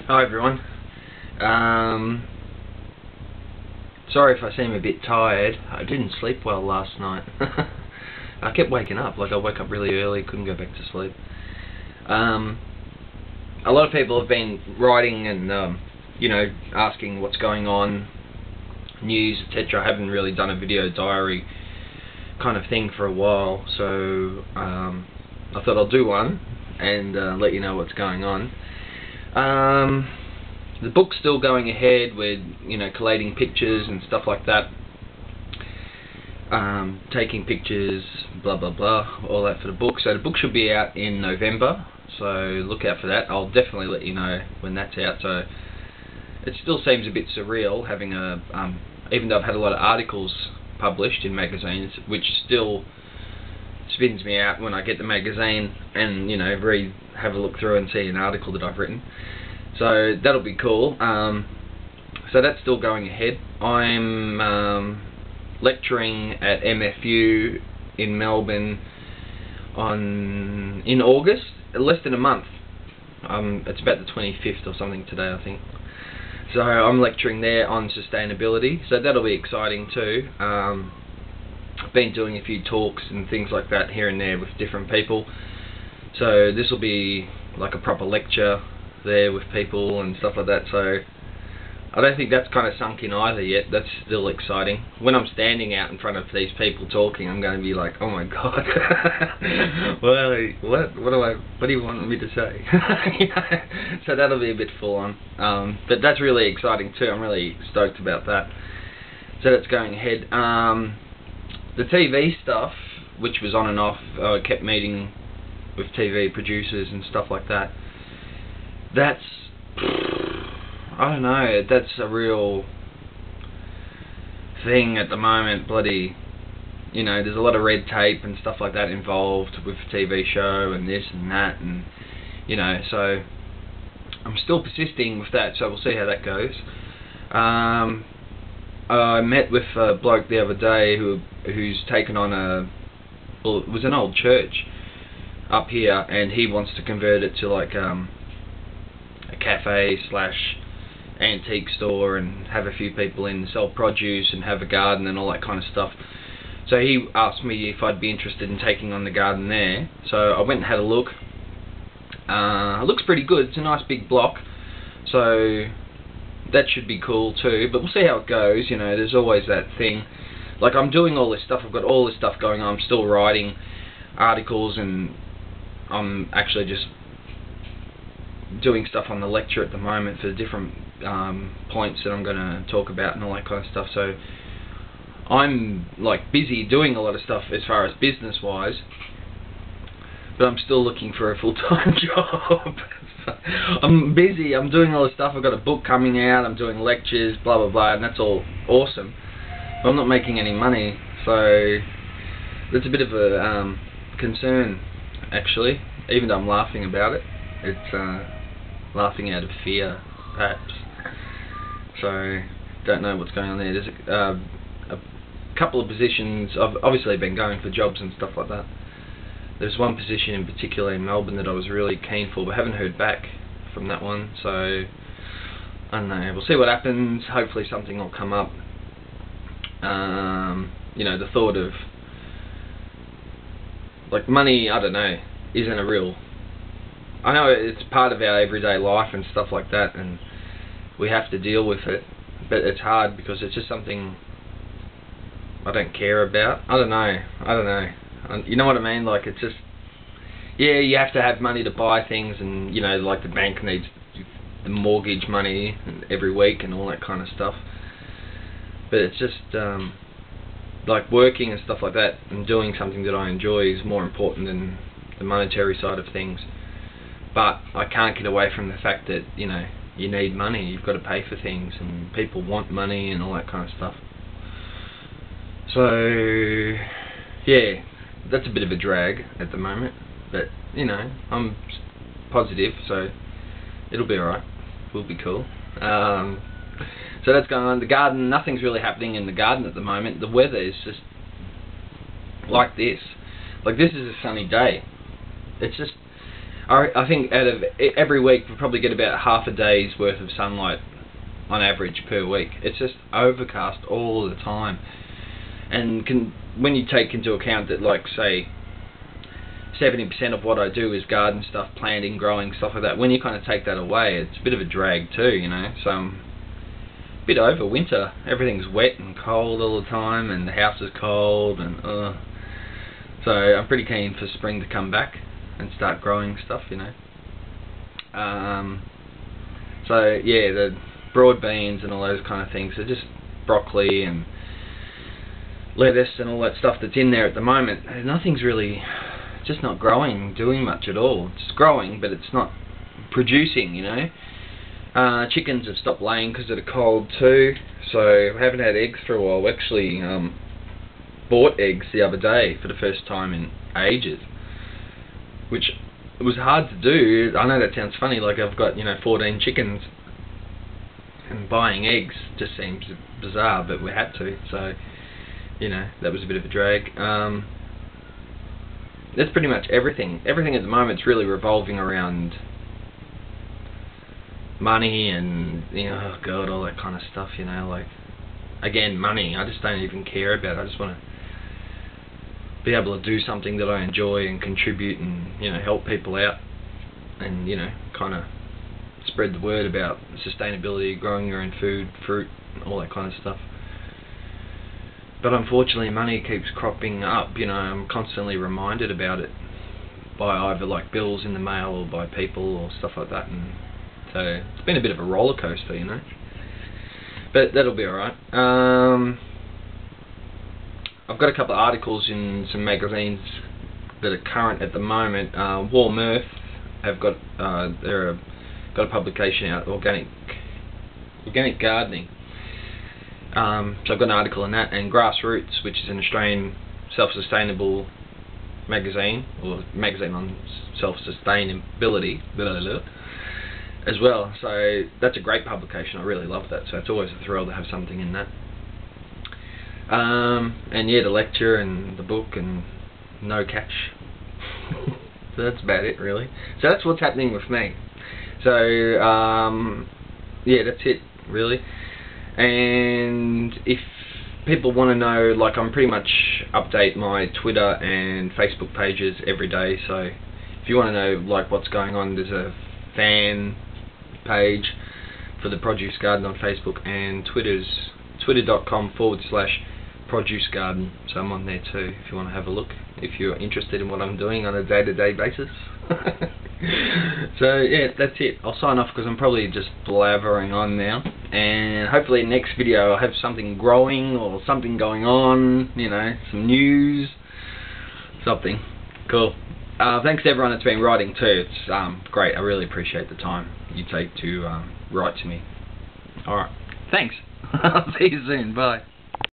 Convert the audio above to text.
Hi everyone. Sorry if I seem a bit tired. I didn't sleep well last night. I kept waking up. I woke up really early, couldn't go back to sleep. A lot of people have been writing and asking what's going on, news, etc. I haven't really done a video diary kind of thing for a while, so I thought I'll do one and let you know what's going on. The book's still going ahead with, collating pictures and stuff like that. Taking pictures, blah blah blah, all that for the book. So the book should be out in November, so look out for that. I'll definitely let you know when that's out. So it still seems a bit surreal having a, even though I've had a lot of articles published in magazines, which still spins me out when I get the magazine and have a look through and see an article that I've written. So that'll be cool. So that's still going ahead. I'm lecturing at MFU in Melbourne in August, less than a month. It's about the 25th or something today, I think. So I'm lecturing there on sustainability, so that'll be exciting too. I've been doing a few talks and things like that here and there with different people, so this will be like a proper lecture there with people and stuff like that. So I don't think that's kind of sunk in either yet. That's still exciting. When I'm standing out in front of these people talking, I'm going to be like, oh my god, what do you want me to say? So that'll be a bit full on, but that's really exciting too. I'm really stoked about that. So that's going ahead. The TV stuff, which was on and off, I kept meeting with TV producers and stuff like that. That's, I don't know, that's a real thing at the moment. Bloody, there's a lot of red tape and stuff like that involved with a TV show and this and that, and so I'm still persisting with that, so we'll see how that goes. I met with a bloke the other day who's taken on it was an old church up here, and he wants to convert it to like a cafe / antique store and have a few people in, sell produce and have a garden and all that kind of stuff. So he asked me if I'd be interested in taking on the garden there, so I went and had a look. It looks pretty good. It's a nice big block, so that should be cool too, but we'll see how it goes. There's always that thing, like I'm doing all this stuff, I've got all this stuff going on, I'm still writing articles, and I'm actually just doing stuff on the lecture at the moment for the different points that I'm going to talk about and all that kind of stuff. So I'm like busy doing a lot of stuff as far as business wise, but I'm still looking for a full-time job. I'm busy, I'm doing all this stuff, I've got a book coming out, I'm doing lectures, blah blah blah, and that's all awesome, but I'm not making any money, so that's a bit of a concern actually, even though I'm laughing about it. It's laughing out of fear, perhaps. So, don't know what's going on there. There's a couple of positions. I've obviously been going for jobs and stuff like that. There's one position in particular in Melbourne that I was really keen for, but haven't heard back from that one. So, I don't know. We'll see what happens. Hopefully something will come up. The thought of like money, I don't know, isn't a real... I know it's part of our everyday life and stuff like that, and we have to deal with it, but it's hard because it's just something I don't care about. I don't know. You know what I mean? Like, it's just, yeah, you have to have money to buy things, and like the bank needs the mortgage money every week and all that kind of stuff. But it's just like working and stuff like that and doing something that I enjoy is more important than the monetary side of things. But I can't get away from the fact that, you need money, you've got to pay for things, and people want money and all that kind of stuff. So, yeah, that's a bit of a drag at the moment, but, I'm positive, so it'll be alright, we'll be cool. So that's going on. The garden, nothing's really happening in the garden at the moment. The weather is just like this. Like, this is a sunny day. It's just, I think out of every week we probably get about half a day's worth of sunlight on average per week. It's just overcast all the time, and when you take into account that, like, say 70% of what I do is garden stuff, planting, growing, stuff like that, when you kind of take that away, it's a bit of a drag too, you know. So I'm a bit over winter. Everything's wet and cold all the time, and the house is cold, and so I'm pretty keen for spring to come back and start growing stuff, you know. So yeah, the broad beans and all those kind of things are just broccoli and lettuce and all that stuff that's in there at the moment. Nothing's really, just not growing, doing much at all. It's growing, but it's not producing, you know. Chickens have stopped laying because of the cold too, so I haven't had eggs for a while. We actually bought eggs the other day for the first time in ages, which was hard to do. I know that sounds funny, like I've got, you know, 14 chickens, and buying eggs just seems bizarre, but we had to, so, you know, that was a bit of a drag. That's pretty much everything. Everything at the moment's really revolving around money and, you know, oh God, all that kind of stuff, you know, like, again, money, I just don't even care about it. I just want to be able to do something that I enjoy and contribute and, you know, help people out and, you know, kind of spread the word about sustainability, growing your own food, fruit, all that kind of stuff. But unfortunately money keeps cropping up, you know. I'm constantly reminded about it by either like bills in the mail or by people or stuff like that, and so it's been a bit of a roller coaster, you know. But that'll be alright. I've got a couple of articles in some magazines that are current at the moment. Warm Earth have got got a publication out, organic gardening. So I've got an article on that, and Grassroots, which is an Australian self-sustainable magazine, or magazine on self-sustainability, as well. So that's a great publication. I really love that. So it's always a thrill to have something in that. And yeah, the lecture and the book and no catch. So that's about it, really. So that's what's happening with me. So yeah, that's it, really. And if people want to know, like, I'm pretty much update my Twitter and Facebook pages every day. So if you want to know, like, what's going on, there's a fan page for the Produce Garden on Facebook, and Twitter's twitter.com/Produce Garden. So I'm on there too if you want to have a look, if you're interested in what I'm doing on a day-to-day basis. So yeah, that's it. I'll sign off because I'm probably just blabbering on now, and hopefully next video I'll have something growing or something going on, you know, some news, something cool. Thanks to everyone that's been writing too. It's great. I really appreciate the time you take to write to me. Alright, thanks. I'll see you soon. Bye.